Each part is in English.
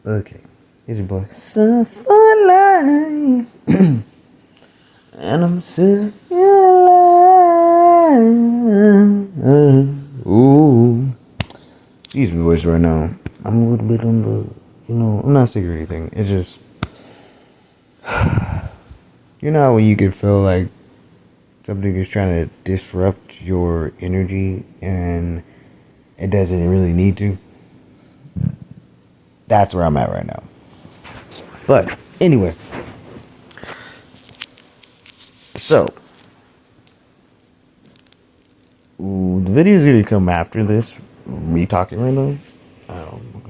Okay. Here's your boy. Sun for life. And I'm sitting alive. Ooh. Excuse me, voice right now. I'm a little bit on the, I'm not sick or anything. It's just, when you can feel like something is trying to disrupt your energy and it doesn't really need to? That's where I'm at right now. But anyway, so the video is gonna come after this. Me talking right now.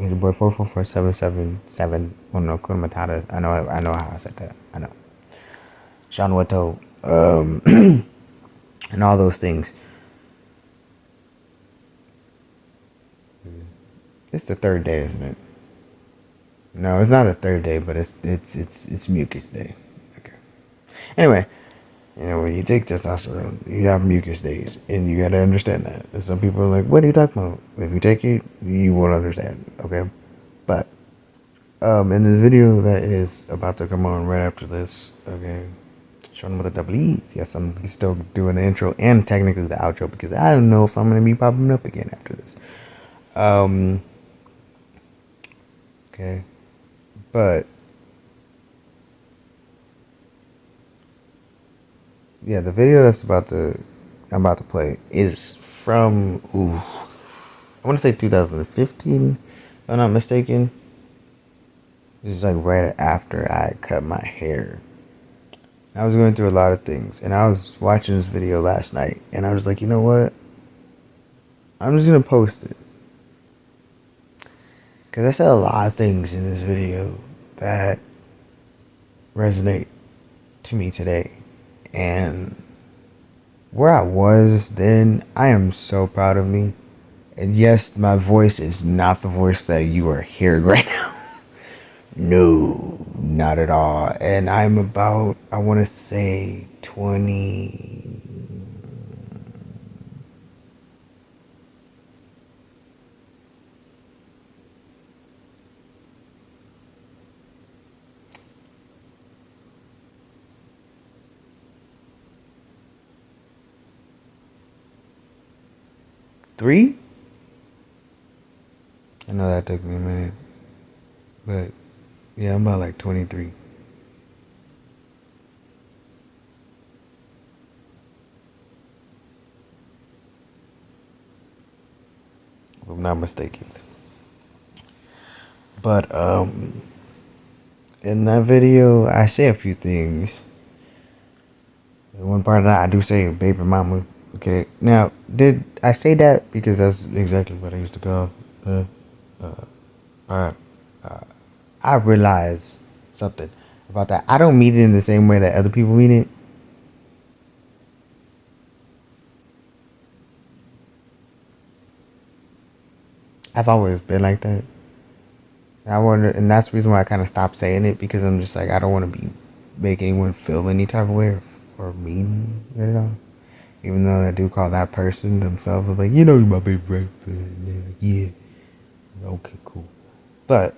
Your boy 444-777. Oh no, Kuna Matata. I know how I said that. I know. Sean Wato. And all those things. It's the third day, isn't it? No, it's not the third day, but it's mucus day. Okay. Anyway, when you take testosterone, you have mucus days, and you gotta understand that. And some people are like, "What are you talking about?" If you take it, you won't understand. Okay, but in this video that is about to come on right after this, okay, showing with the double E's. Yes, I'm still doing the intro and technically the outro because I don't know if I'm gonna be popping up again after this. Okay, but yeah, the video I'm about to play is from I want to say 2015, if I'm not mistaken. This is like right after I cut my hair. I was going through a lot of things, and I was watching this video last night, and I was like, you know what? I'm just gonna post it because I said a lot of things in this video that resonate to me today, and where I was then, I am so proud of me. And yes, my voice is not the voice that you are hearing right now. No, not at all. And I'm about, I want to say 20. Three? I know that took me a minute. But yeah, I'm about like 23. If I'm not mistaken. But in that video I say a few things. One part of that I do say baby mama. Okay. Now, did I say that because that's exactly what I used to call uh, I realized something about that. I don't mean it in the same way that other people mean it. I've always been like that. And I wonder, and that's the reason why I kind of stopped saying it because I'm just like I don't want to make anyone feel any type of way or mean, Even though I do call that person themselves, I'm like, you're my baby friend. Yeah, okay, cool. But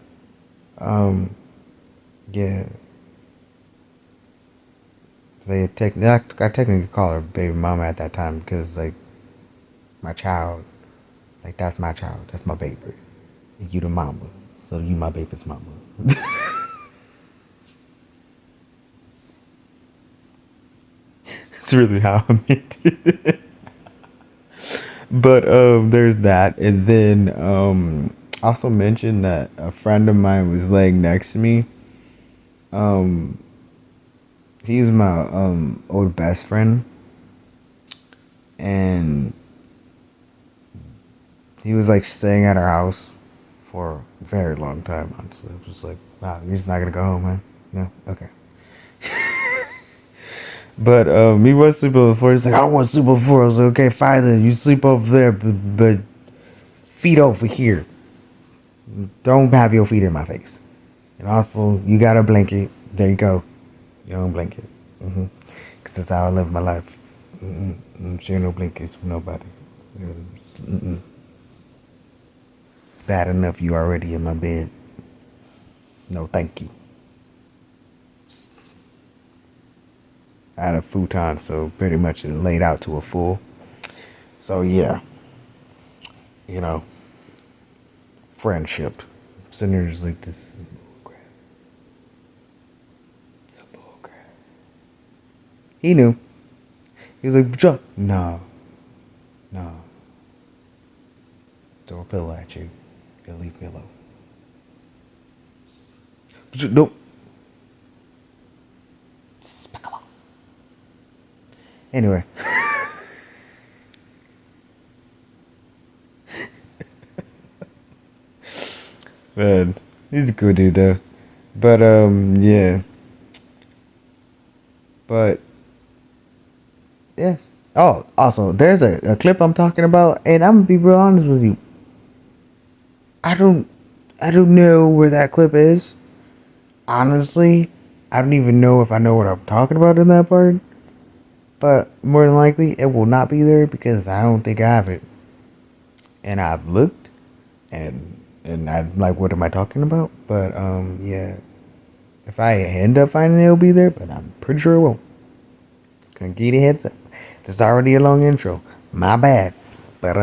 yeah, I technically call her baby mama at that time because like my child, like that's my child, that's my baby. You the mama, so you my baby's mama. That's really how I meant it. But there's that, and then also mentioned that a friend of mine was laying next to me. Um, he was my old best friend, and he was like staying at our house for a very long time. Honestly, I was just like, wow, you're just not gonna go home, man? No, okay. But he was sleeping over before. He's like, I don't want to sleep over before. I was like, okay, fine then. You sleep over there, but feet over here. Don't have your feet in my face. And also, you got a blanket. There you go. Your own blanket. Because that's how I live my life. I'm sharing no blankets with nobody. Mm-mm. Bad enough you already in my bed. No, thank you. I had a futon, so pretty much it laid out to a full. So yeah, you know, friendship. Sinners like this. It's a bullcrap. He knew. He was like, Chuck, no, no. Throw a pillow at you. You'll leave me alone. Nope. Anyway. Man, he's a cool dude though. But yeah. But yeah. Oh, also, there's a clip I'm talking about, and I'm gonna be real honest with you. I don't I don't know where that clip is. Honestly, I don't even know if I know what I'm talking about in that part. But more than likely, it will not be there because I don't think I have it. And I've looked, and I'm like, what am I talking about? But yeah, if I end up finding it, it'll be there. But I'm pretty sure it won't. It's gonna give you a heads up. There's already a long intro. My bad. But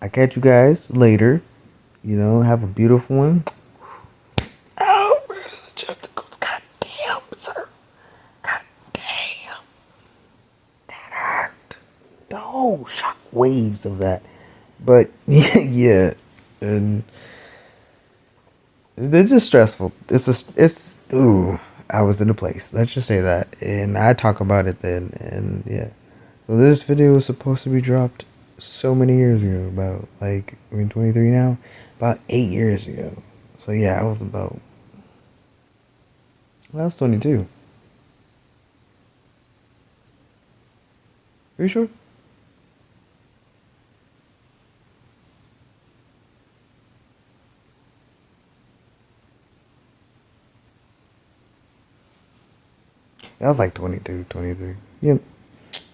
I catch you guys later. You know, have a beautiful one. Oh, where are the justicles? God damn, sir. God damn. That hurt. No, shock waves of that. But yeah, and it's just stressful. It's ooh. I was in a place. Let's just say that, and I talk about it then, and yeah. So this video was supposed to be dropped so many years ago. About like we're in 23 now, about 8 years ago. So yeah, I was about. Well, I was 22. Are you sure? I was like 22, 23. Yep.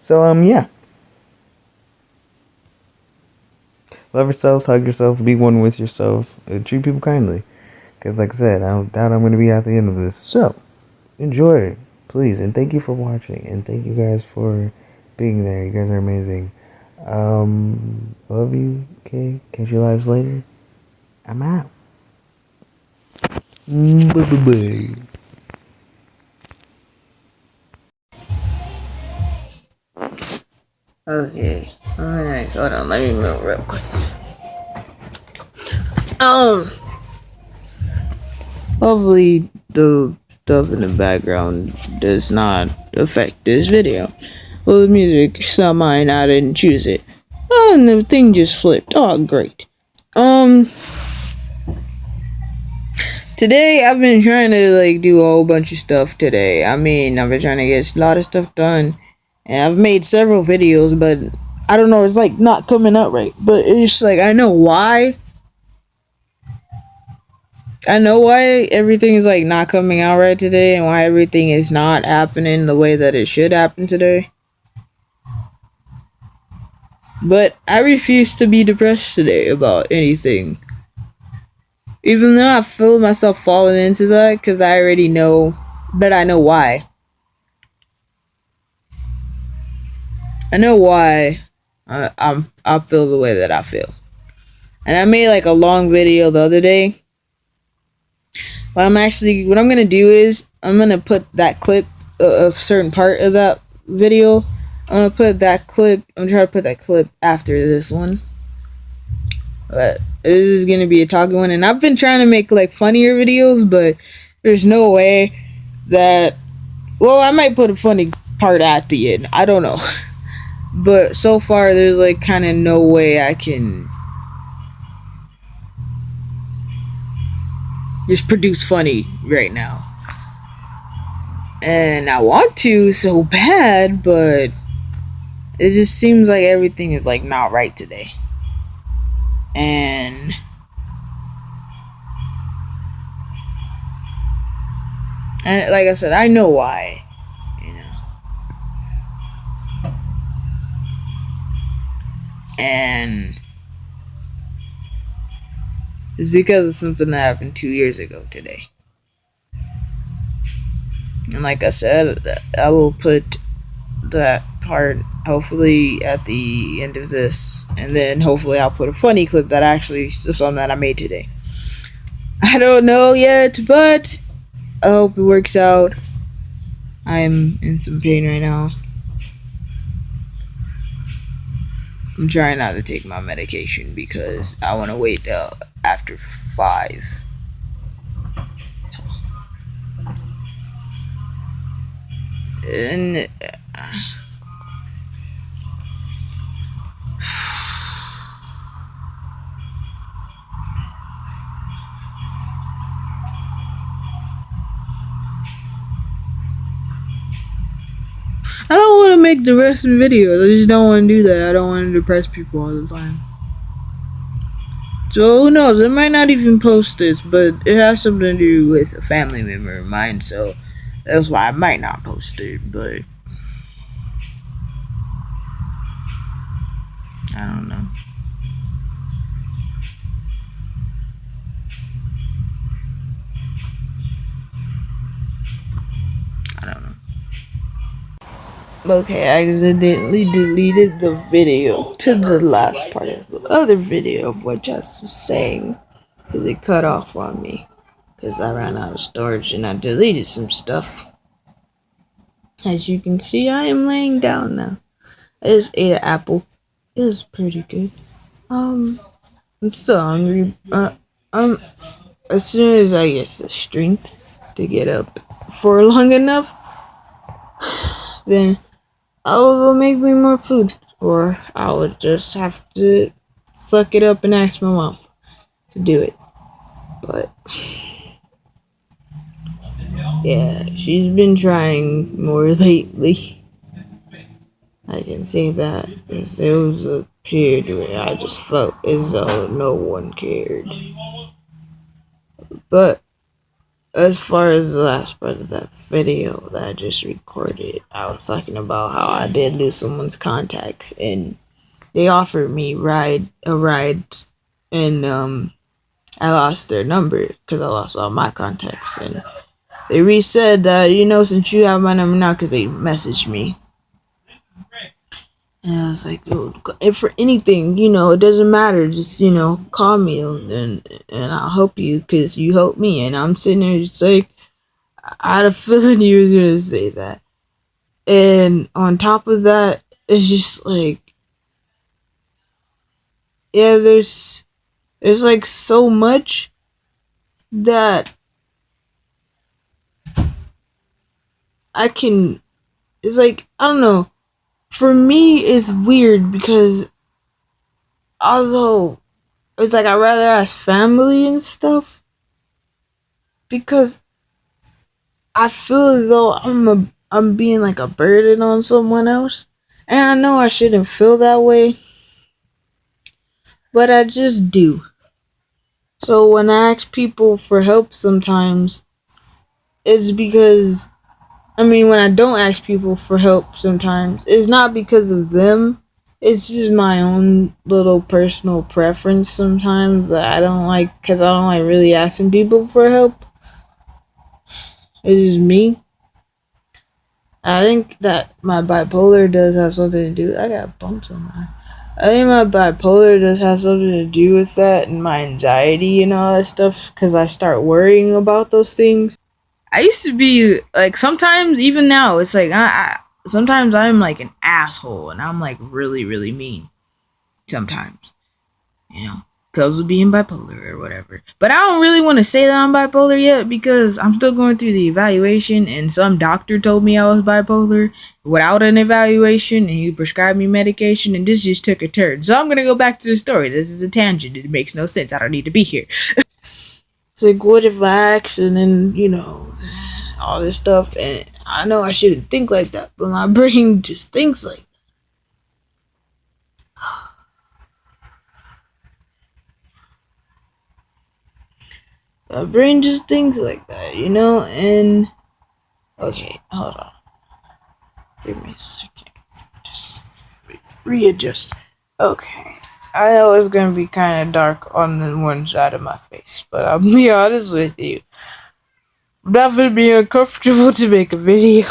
So yeah. Love yourselves, hug yourself, be one with yourself, and treat people kindly. Because like I said, I don't doubt I'm going to be at the end of this. So, enjoy, please. And thank you for watching. And thank you guys for being there. You guys are amazing. Love you. Okay. Catch you lives later. I'm out. Bye-bye. Okay. Alright. Hold on. Let me move real quick. Hopefully the stuff in the background does not affect this video. Well, the music, some mine, I didn't choose it. Oh, and the thing just flipped. Oh, great. Today I've been trying to like do a whole bunch of stuff today. I mean, I've been trying to get a lot of stuff done, and I've made several videos, but I don't know, it's like not coming out right. But it's like I know why. I know why everything is like not coming out right today, and why everything is not happening the way that it should happen today. But I refuse to be depressed today about anything. Even though I feel myself falling into that, because I already know, but I know why. I know why I feel the way that I feel. And I made like a long video the other day. What I'm gonna do is I'm gonna put that clip, a certain part of that video. I'm gonna try to put that clip after this one. But this is gonna be a talking one, and I've been trying to make like funnier videos, but there's no way that. Well, I might put a funny part at the end. I don't know, but so far there's like kind of no way I can just produce funny right now. And I want to so bad, but it just seems like everything is like not right today. And like I said, I know why, you know. And It's because of something that happened 2 years ago today. And like I said, I will put that part hopefully at the end of this, and then hopefully I'll put a funny clip that actually something that I made today. I don't know yet, but I hope it works out. I'm in some pain right now. I'm trying not to take my medication because I want to wait till after 5. And I don't want to make the rest of the videos. I just don't want to do that. I don't want to depress people all the time. So who knows? I might not even post this, but it has something to do with a family member of mine, so that's why I might not post it, but I don't know. I don't know. Okay, I accidentally deleted the video to the last part of the other video of what Jess was saying, because it cut off on me, because I ran out of storage and I deleted some stuff. As you can see, I am laying down now. I just ate an apple. It was pretty good. I'm still hungry. As soon as I get the strength to get up for long enough, then I will go make me more food. Or I would just have to suck it up and ask my mom to do it. But yeah, she's been trying more lately. I can say that. There was a period where I just felt as though no one cared. But as far as the last part of that video that I just recorded, I was talking about how I did lose someone's contacts and they offered me a ride, and I lost their number because I lost all my contacts, and they resaid that, since you have my number now, because they messaged me. And I was like, if for anything, it doesn't matter. Just, call me and I'll help you because you helped me. And I'm sitting there just like, I had a feeling you was going to say that. And on top of that, it's just like, yeah, there's like so much that it's like, I don't know. For me, it's weird because although it's like I'd rather ask family and stuff, because I feel as though I'm being like a burden on someone else. And I know I shouldn't feel that way, but I just do. So when I ask people for help sometimes, it's because, when I don't ask people for help sometimes, it's not because of them. It's just my own little personal preference sometimes that I don't like, because I don't like really asking people for help. It's just me. I think that my bipolar does have something to do. I got bumps on my. I think my bipolar does have something to do with that and my anxiety and all that stuff, because I start worrying about those things. I used to be like, sometimes even now it's like sometimes I'm like an asshole and I'm like really really mean. Sometimes, because of being bipolar or whatever. But I don't really want to say that I'm bipolar yet because I'm still going through the evaluation, and some doctor told me I was bipolar without an evaluation, and he prescribed me medication, and this just took a turn. So I'm gonna go back to the story. This is a tangent. It makes no sense. I don't need to be here. It's like, what if I ask, and then all this stuff, and I know I shouldn't think like that, but my brain just thinks like. My brain just thinks like that, and okay, hold on. Give me a second. Just readjust. Okay. I know it's gonna be kind of dark on the one side of my face, but I'll be honest with you. I'm not gonna be uncomfortable to make a video.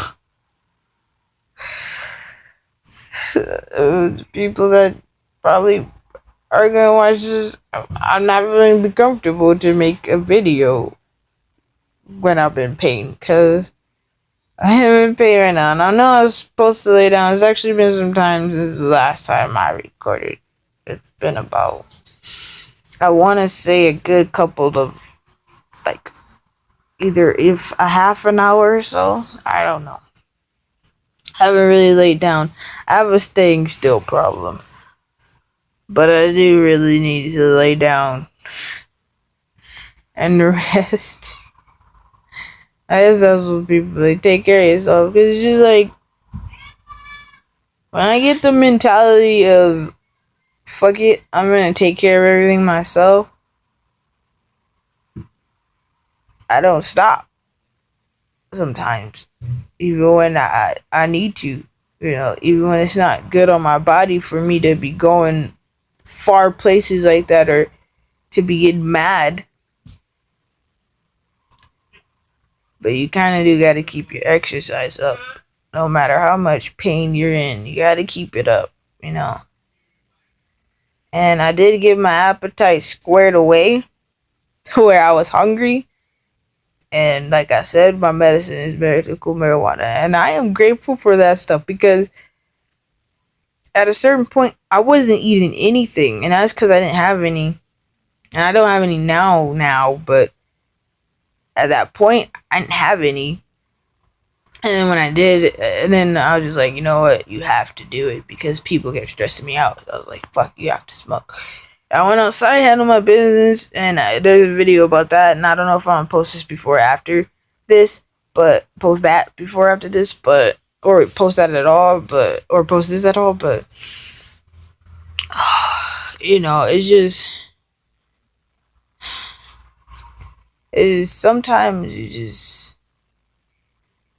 People that probably are gonna watch this, I'm not really be comfortable to make a video when I'm in pain, because I am in pain right now, and I know I was supposed to lay down. It's actually been some time since the last time I recorded. It's been about, I want to say, a good couple of, like, either if a half an hour or so. I don't know. I haven't really laid down. I have a staying still problem, but I do really need to lay down and rest. I guess that's what people like. Take care of yourself, because it's just like, when I get the mentality of fuck it, I'm gonna take care of everything myself, I don't stop. Sometimes, even when I need to, even when it's not good on my body for me to be going far places like that, or to be getting mad. But you kind of do got to keep your exercise up, no matter how much pain you're in. You got to keep it up, And I did get my appetite squared away where I was hungry. And like I said, my medicine is medical marijuana. And I am grateful for that stuff, because at a certain point, I wasn't eating anything. And that's because I didn't have any. And I don't have any now. But at that point, I didn't have any. And then when I did, and then I was just like, you know what? You have to do it, because people kept stressing me out. I was like, fuck, you have to smoke. I went outside, handled my business, and there's a video about that. And I don't know if I'm gonna post this before or after this, but post that before or after this, but or post that at all, or post this at all, but it's just, sometimes you just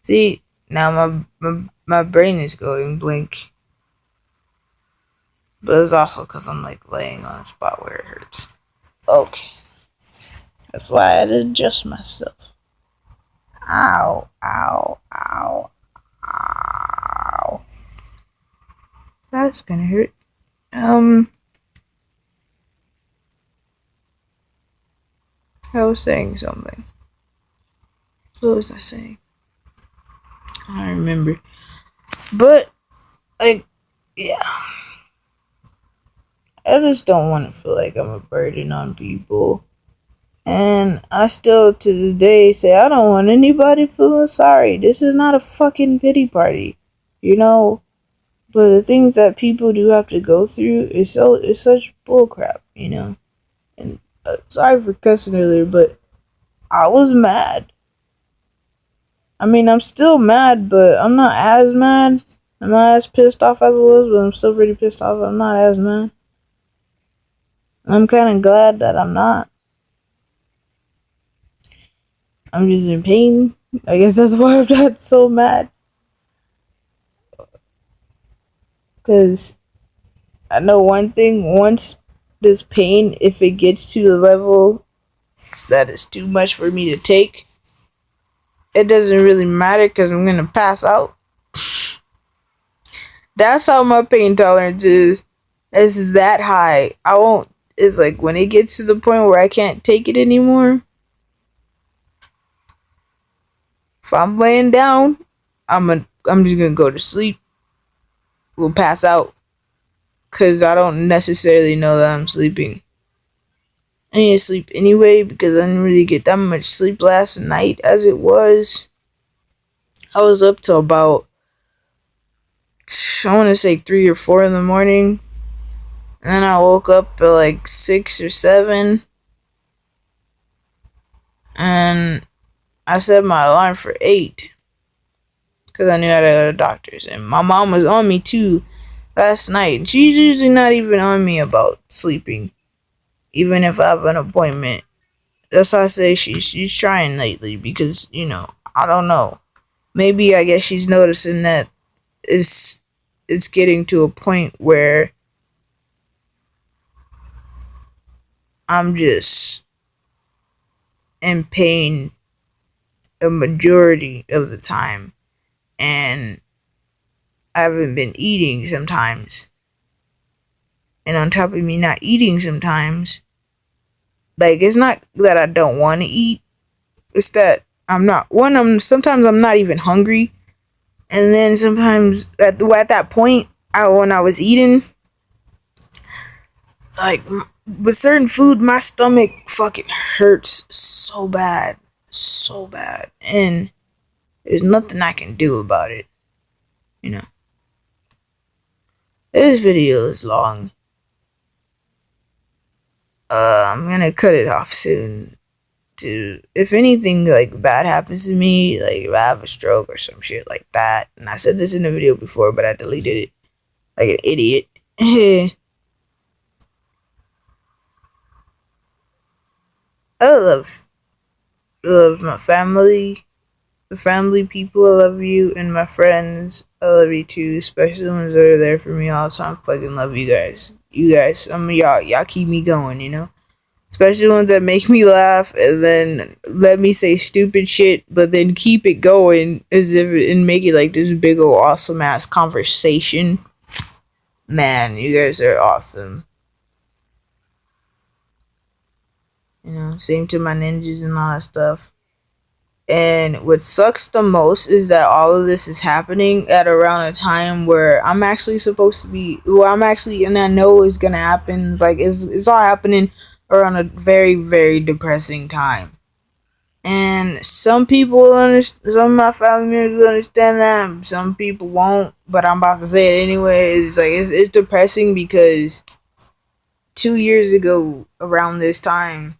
see. Now my brain is going blank, but it's also because I'm like laying on a spot where it hurts. Okay, that's why I had to adjust myself. Ow, ow, ow, ow. That's gonna hurt. I was saying something. What was I saying? I don't remember. But, like, yeah. I just don't want to feel like I'm a burden on people. And I still, to this day, say I don't want anybody feeling sorry. This is not a fucking pity party. But the things that people do have to go through is such bullcrap, And sorry for cussing earlier, but I was mad. I mean, I'm still mad, but I'm not as mad. I'm not as pissed off as I was, but I'm still pretty pissed off. I'm not as mad. I'm kind of glad that I'm not. I'm just in pain. I guess that's why I'm not so mad. Because I know one thing, once this pain, if it gets to the level that is too much for me to take, it doesn't really matter, because I'm going to pass out. That's how my pain tolerance is. It's that high. It's like when it gets to the point where I can't take it anymore, if I'm laying down, I'm just gonna go to sleep. We'll pass out, because I don't necessarily know that I'm sleeping. I need to sleep anyway, because I didn't really get that much sleep last night as it was. I was up till about, I want to say 3 or 4 in the morning. And then I woke up at like 6 or 7. And I set my alarm for 8. Because I knew I had to go to the doctor's. And my mom was on me too last night. And she's usually not even on me about sleeping, even if I have an appointment. That's why I say she's trying lately, because, I don't know. Maybe I guess she's noticing that it's getting to a point where I'm just in pain a majority of the time, and I haven't been eating sometimes. And on top of me not eating sometimes, like, it's not that I don't want to eat, it's that sometimes I'm not even hungry. And then sometimes at that point, when I was eating, like, with certain food, my stomach fucking hurts so bad. So bad. And there's nothing I can do about it. You know. This video is long. I'm gonna cut it off soon. If anything like bad happens to me, like if I have a stroke or some shit like that, and I said this in the video before, but I deleted it like an idiot. I love my family, the family people. I love you, and my friends. I love you too, especially the ones that are there for me all the time. Fucking love you guys. You guys, some of y'all keep me going. You know. Especially ones that make me laugh and then let me say stupid shit, but then keep it going as if and make it like this big old awesome ass conversation. Man, you guys are awesome. You know, same to my ninjas and all that stuff. And what sucks the most is that all of this is happening at around a time where I'm actually supposed to be, well, I'm actually, and I know it's gonna happen. Like, it's all happening around a very, very depressing time. And some some of my family members will understand that, some people won't, but I'm about to say it anyway. It's like, it's depressing because 2 years ago, around this time,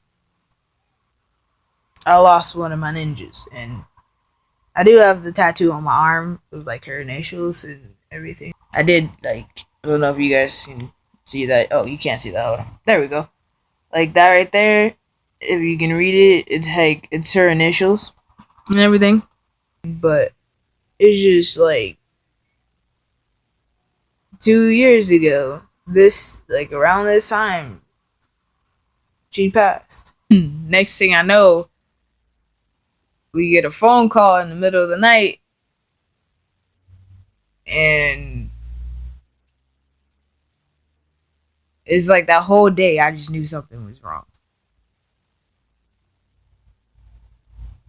I lost one of my ninjas, and I do have the tattoo on my arm with like her initials and everything. I did, like, I don't know if you guys can see that. Oh, you can't see that. Hold on. There we go. Like that right there. If you can read it, it's her initials and everything. But it's just like 2 years ago. This, like, around this time, she passed. Next thing I know, we get a phone call in the middle of the night, and it's like that whole day I just knew something was wrong.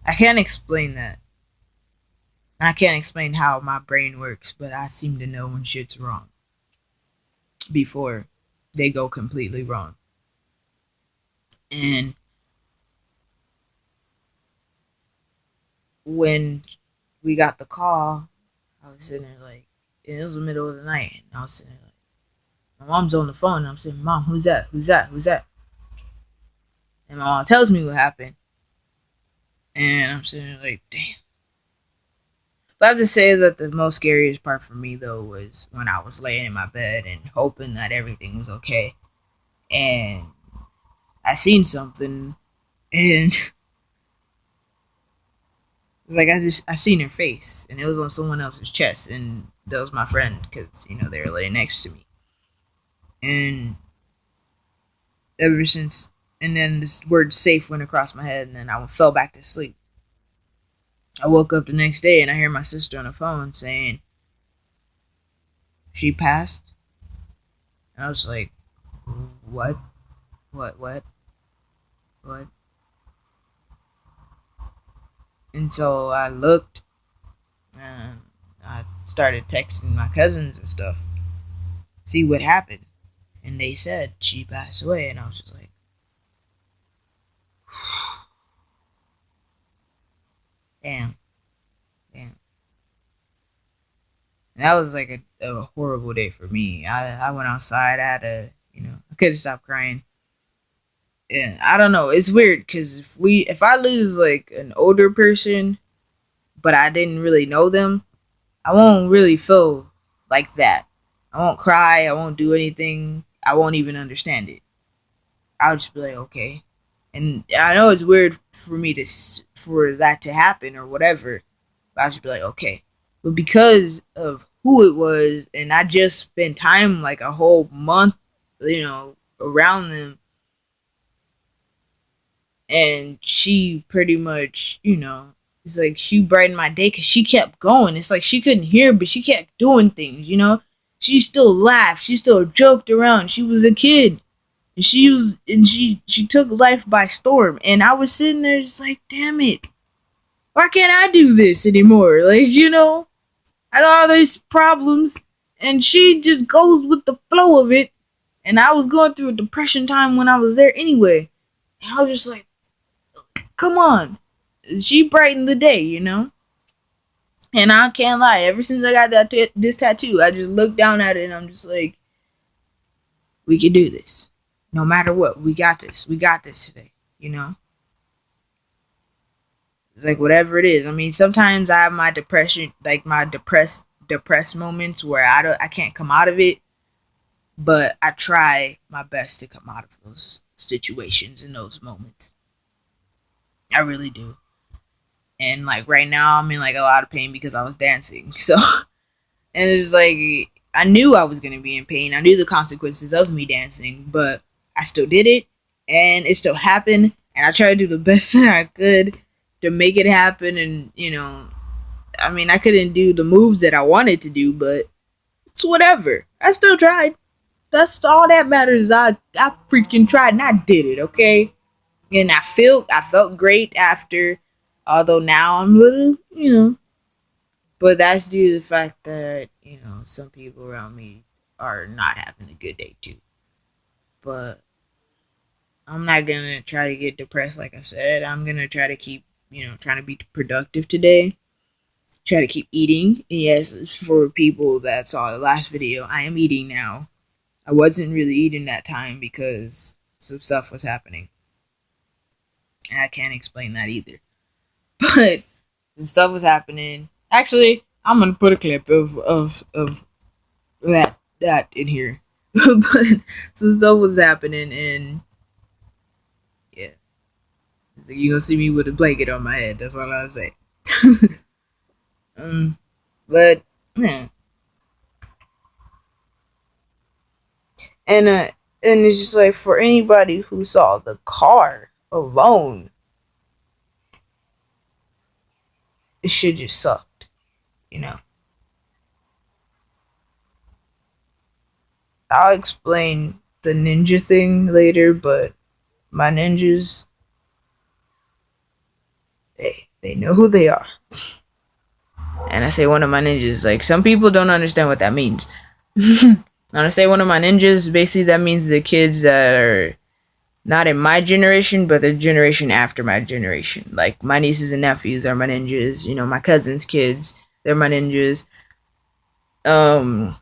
I can't explain that. I can't explain how my brain works, but I seem to know when shit's wrong before they go completely wrong. And when we got the call, I was sitting there like, it was the middle of the night, and I was sitting there like, my mom's on the phone, and I'm saying, Mom, who's that? Who's that? Who's that? And my mom tells me what happened. And I'm sitting there like, damn. But I have to say that the most scariest part for me, though, was when I was laying in my bed and hoping that everything was okay. And I seen something, and it's like I seen her face, and it was on someone else's chest, and that was my friend, because, you know, they were laying next to me. And ever since, and then this word safe went across my head, and then I fell back to sleep. I woke up the next day, and I hear my sister on the phone saying she passed. And I was like, what? What? And so I looked, and I started texting my cousins and stuff, see what happened. And they said she passed away, and I was just like, damn. And that was like a horrible day for me. I went outside, I had to, I couldn't stop crying. And I don't know, it's weird, because if I lose like an older person, but I didn't really know them, I won't really feel like that. I won't cry, I won't do anything, I won't even understand it. I'll just be like, okay. And I know it's weird for that to happen or whatever, but I'll just be like, okay. But because of who it was, and I just spent time, like a whole month, around them, and she pretty much, it's like she brightened my day because she kept going. It's like she couldn't hear, but she kept doing things. She still laughed, she still joked around. She was a kid, and she took life by storm. And I was sitting there just like, damn it, why can't I do this anymore? I got all these problems, and she just goes with the flow of it. And I was going through a depression time when I was there anyway. And I was just like, come on. She brightened the day. And I can't lie, ever since I got this tattoo, I just look down at it and I'm just like, we can do this. No matter what, we got this. We got this today. It's like whatever it is. I mean, sometimes I have my depression, like my depressed moments where I can't come out of it, but I try my best to come out of those situations in those moments. I really do. And like right now I'm in like a lot of pain because I was dancing. So and it's like I knew I was gonna be in pain. I knew the consequences of me dancing, but I still did it and it still happened, and I tried to do the best that I could to make it happen. And I mean, I couldn't do the moves that I wanted to do, but it's whatever. I still tried. That's all that matters. I freaking tried and I did it, okay? And I felt great after, although now I'm a little. But that's due to the fact that, some people around me are not having a good day too. But I'm not gonna try to get depressed, like I said. I'm gonna try to keep, trying to be productive today. Try to keep eating. And yes, for people that saw the last video, I am eating now. I wasn't really eating that time because some stuff was happening. And I can't explain that either. But some stuff was happening. Actually, I'm gonna put a clip of that in here. But some stuff was happening, and yeah, it's like you gonna see me with a blanket on my head. That's all I'll say. But yeah, and it's just like for anybody who saw the car alone, it should just sucked. I'll explain the ninja thing later, but my ninjas, they know who they are. And I say one of my ninjas, like some people don't understand what that means. When I say one of my ninjas, basically that means the kids that are not in my generation, but the generation after my generation. Like my nieces and nephews are my ninjas. My cousin's kids, they're my ninjas. Um,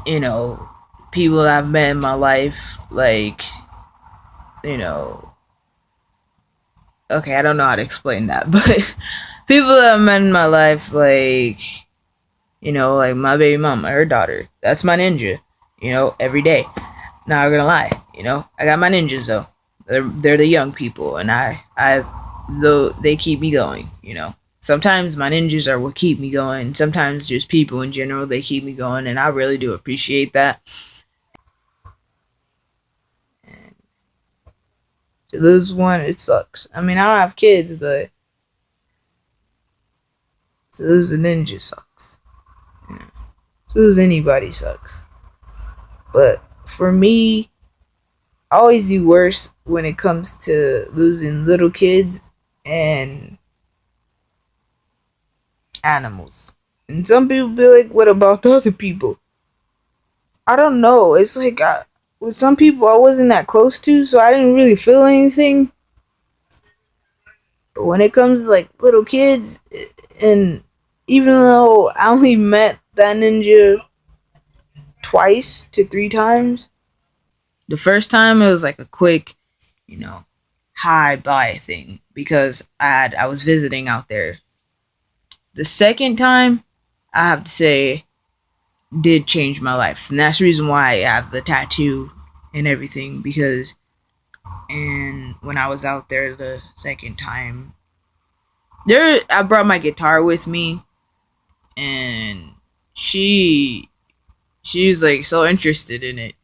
you know, People I've met in my life, like, you know, okay, I don't know how to explain that, but people that I've met in my life, like, like my baby mama, her daughter, that's my ninja, every day. Not gonna lie, I got my ninjas though. They're the young people, and though they keep me going. Sometimes my ninjas are what keep me going. Sometimes just people in general, they keep me going, and I really do appreciate that. To lose one, it sucks. I mean, I don't have kids, but to lose a ninja sucks. To lose anybody sucks. But for me, I always do worse when it comes to losing little kids and animals. And some people be like, what about the other people? I don't know. It's like, with some people I wasn't that close to, so I didn't really feel anything. But when it comes to like little kids, and even though I only met that ninja twice to three times, the first time it was like a quick, hi bye thing because I was visiting out there. The second time, I have to say, did change my life, and that's the reason why I have the tattoo and everything. Because, and when I was out there the second time, I brought my guitar with me, and she was like so interested in it,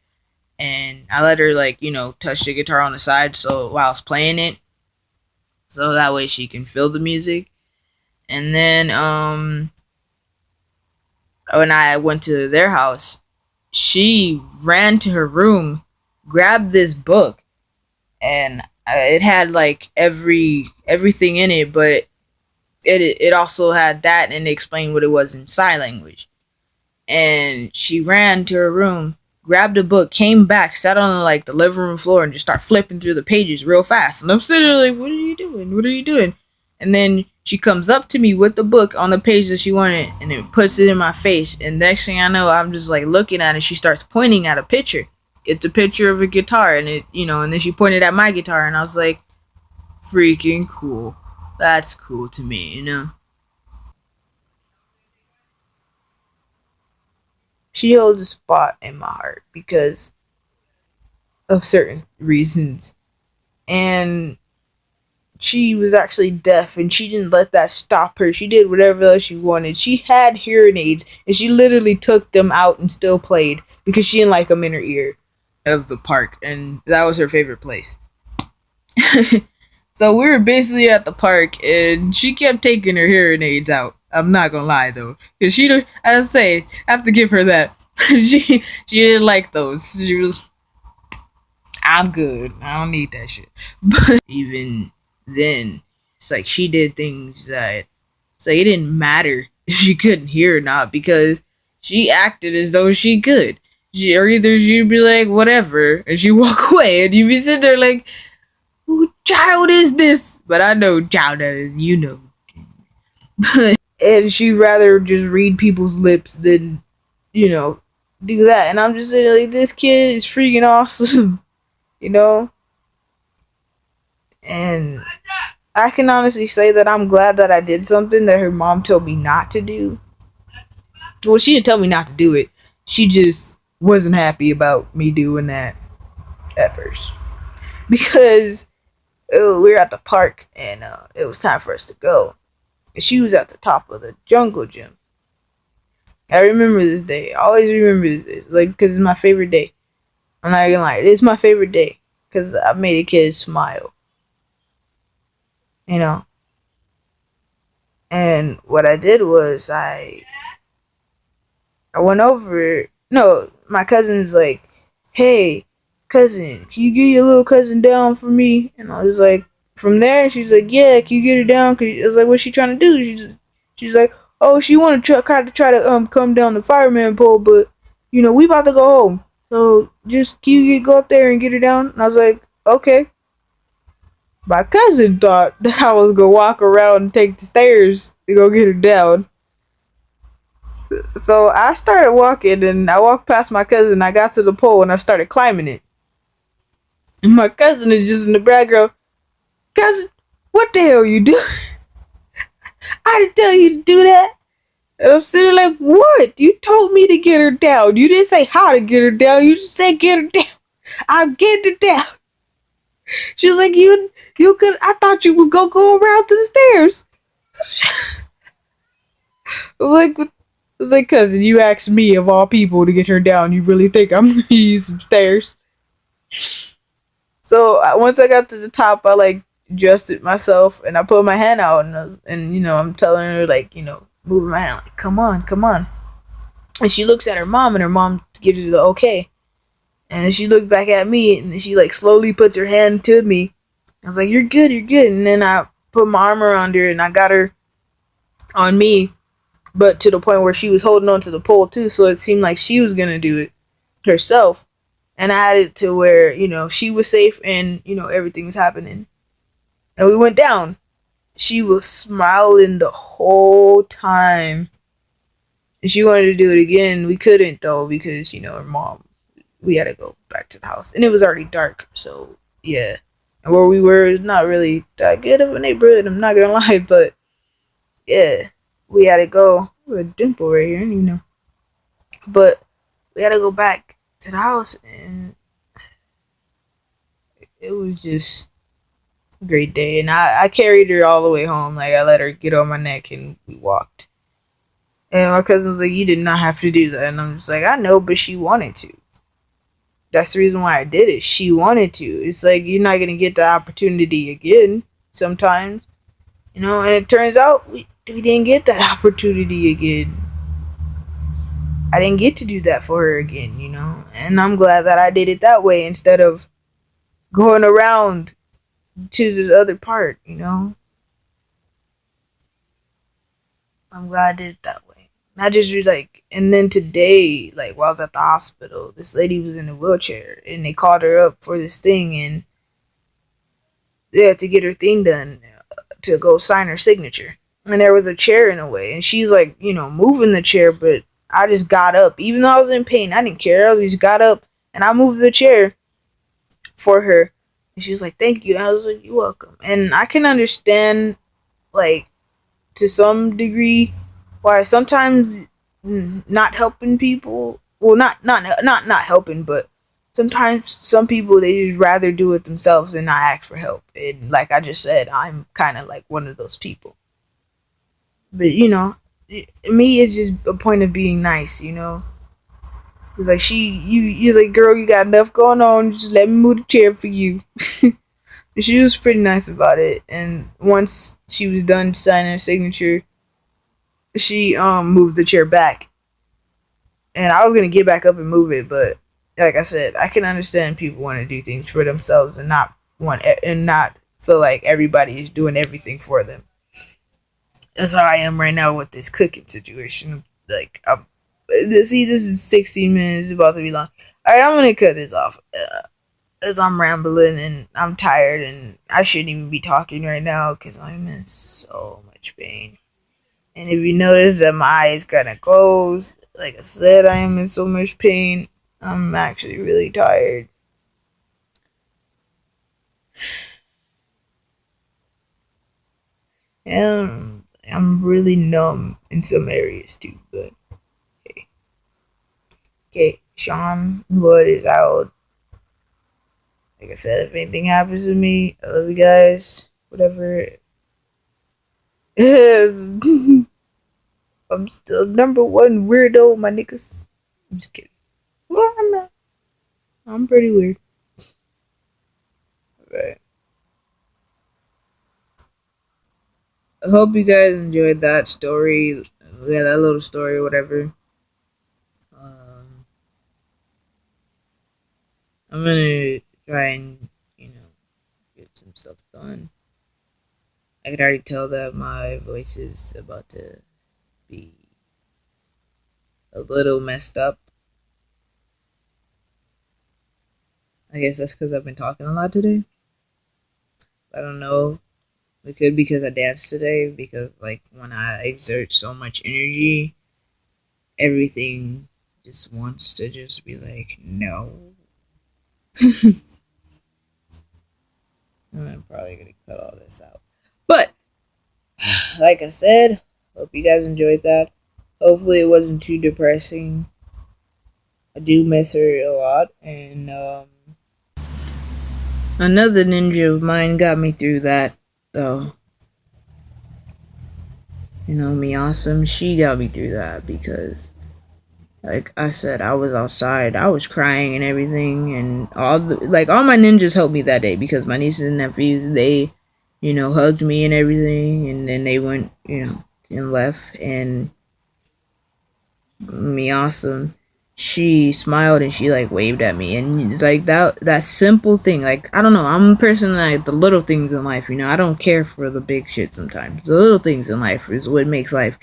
and I let her like touch the guitar on the side, so while I was playing it, so that way she can feel the music. And then when I went to their house, she ran to her room, grabbed this book, and it had like everything in it, but it also had that, and it explained what it was in sign language. And she ran to her room, grabbed a book, came back, sat on like the living room floor, and just started flipping through the pages real fast. And I'm sitting there like, "What are you doing? What are you doing?" And then she comes up to me with the book on the page that she wanted, and it puts it in my face. And next thing I know, I'm just like looking at it. She starts pointing at a picture. It's a picture of a guitar, and and then she pointed at my guitar, and I was like, "Freaking cool! That's cool to me." She holds a spot in my heart because of certain reasons. And she was actually deaf, and she didn't let that stop her. She did whatever else she wanted. She had hearing aids, and she literally took them out and still played because she didn't like them in her ear of the park, and that was her favorite place. So we were basically at the park, and she kept taking her hearing aids out. I'm not gonna lie though, because she, as I say, I have to give her that. She didn't like those. She was, I'm good. I don't need that shit. But even then, it's like she did things that it's like it didn't matter if she couldn't hear or not because she acted as though she could. Or either she'd be like, whatever, and she walk away, and you'd be sitting there like, who child is this? But I know child that is, and she'd rather just read people's lips than, you know, do that. And I'm just saying, like, this kid is freaking awesome, you know? And I can honestly say that I'm glad that I did something that her mom told me not to do. Well, she didn't tell me not to do it. She just wasn't happy about me doing that at first. Because we were at the park and it was time for us to go. And she was at the top of the jungle gym. I remember this day. I always remember this. Like, because it's my favorite day. I'm not gonna lie. It's my favorite day. Because I made a kid smile. You know? And what I did was I went over. No, my cousin's like, "Hey, cousin, can you get your little cousin down for me?" And I was like, from there, she's like, "Yeah, can you get her down?" Cause I was like, "What's she trying to do?" She's like, "Oh, she want to try to come down the fireman pole, but we about to go home. So just can you go up there and get her down?" And I was like, "Okay." My cousin thought that I was gonna walk around and take the stairs to go get her down. So I started walking, and I walked past my cousin. I got to the pole, and I started climbing it. And my cousin is just in the background. "Cousin, what the hell you doing?" "I didn't tell you to do that." And I'm sitting like, "What? You told me to get her down. You didn't say how to get her down. You just said get her down. I'm getting her down." She was like, you could. I thought you was gonna go around to the stairs." I'm like, I was like, "Cousin, you asked me of all people to get her down. You really think I'm gonna use some stairs?" So once I got to the top, I like adjusted myself, and I put my hand out, and I'm telling her like, moving my hand, like, "Come on, come on." And she looks at her mom, and her mom gives her the okay. And she looked back at me, and she like slowly puts her hand to me. I was like, "You're good, you're good." And then I put my arm around her, and I got her on me, but to the point where she was holding on to the pole too, so it seemed like she was gonna do it herself. And I had it to where she was safe, and everything was happening. And we went down. She was smiling the whole time. And she wanted to do it again. We couldn't though because her mom. We had to go back to the house, and it was already dark. So yeah, and where we were is not really that good of a neighborhood. I'm not gonna lie, but yeah, we had to go. With a dimple right here, but we had to go back to the house, and it was just a great day. And I carried her all the way home. Like I let her get on my neck, and we walked. And my cousin was like, "You did not have to do that." And I'm just like, "I know, but she wanted to. That's the reason why I did it. She wanted to. It's like you're not gonna get the opportunity again. sometimes, and it turns out we didn't get that opportunity again. I didn't get to do that for her again, and I'm glad that I did it that way instead of going around to the other part. I'm glad I did it that way. Not just like, and then today, like while I was at the hospital, this lady was in a wheelchair, and they called her up for this thing, and they had to get her thing done to go sign her signature. And there was a chair in the way, and she's like, moving the chair, but I just got up, even though I was in pain. I didn't care. I just got up and I moved the chair for her, and she was like, "Thank you." I was like, "You're welcome." And I can understand, like, to some degree, why sometimes not helping people. Well, not helping, but sometimes some people they just rather do it themselves and not ask for help. And like I just said, I'm kind of like one of those people. But me, it's just a point of being nice. It's like you're like, girl, you got enough going on. Just let me move the chair for you. She was pretty nice about it. And once she was done signing her signature, she moved the chair back. And I was gonna get back up and move it, but like I said, I can understand people want to do things for themselves and not feel like everybody is doing everything for them. That's how I am right now with this cooking situation. Like, see, this is 16 minutes, about to be long. All right, I'm gonna cut this off. As I'm rambling and I'm tired and I shouldn't even be talking right now because I'm in so much pain. And if you notice that my eyes kind of closed, like I said, I am in so much pain. I'm actually really tired. And I'm really numb in some areas too, but okay. Okay, Sean Wood is out. Like I said, if anything happens to me, I love you guys. Whatever it is. I'm still number one weirdo, my niggas. I'm just kidding. Well, I'm not. I'm pretty weird. Right. I hope you guys enjoyed that story. Yeah, that little story, whatever. Um, I'm gonna try and, get some stuff done. I could already tell that my voice is about to be a little messed up. I guess that's because I've been talking a lot today. I don't know. It could be because I danced today. Because like when I exert so much energy, everything just wants to just be like, no. I'm probably gonna cut all this out. But like I said, hope you guys enjoyed that. Hopefully it wasn't too depressing. I do miss her a lot, and another ninja of mine got me through that, though. Me awesome. She got me through that because, like I said, I was outside. I was crying and everything, and all my ninjas helped me that day because my nieces and nephews they, hugged me and everything, and then they went, and left, and me awesome. She smiled and she like waved at me, and it's like that simple thing. Like I don't know, I'm a person like the little things in life. I don't care for the big shit sometimes. The little things in life is what makes life,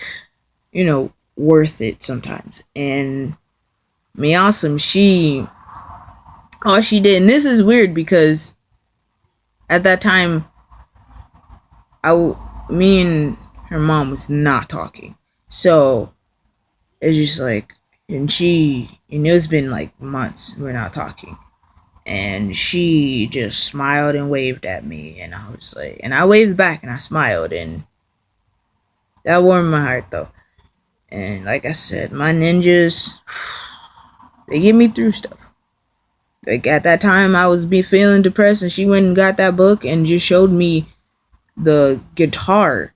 worth it sometimes. And me awesome, all she did, and this is weird because at that time, me and her mom was not talking, so it's just like, and it's been like months we're not talking, and she just smiled and waved at me, and I was like, and I waved back and I smiled, and that warmed my heart though. And like I said, my ninjas, they get me through stuff. Like at that time, I was feeling depressed, and she went and got that book and just showed me the guitar,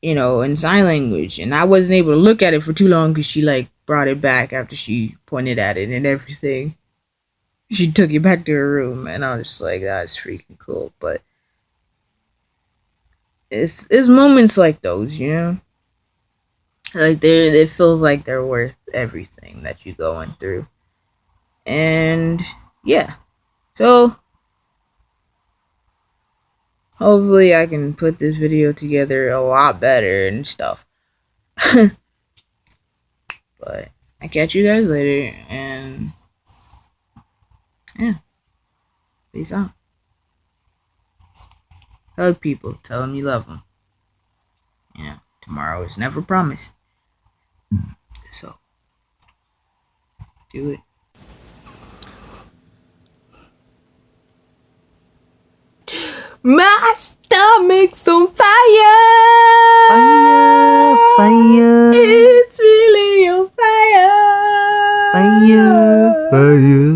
in sign language, and I wasn't able to look at it for too long because she like brought it back after she pointed at it and everything. She took it back to her room, and I was just like, that's freaking cool. But it's moments like those, you know, like it feels like they're worth everything that you're going through. And yeah, so hopefully I can put this video together a lot better and stuff. But I catch you guys later, and yeah, peace out. Hug people, tell them you love them. You know, tomorrow is never promised, so do it. My stomach's on fire. Fire, fire, It's really on fire. fire, fire.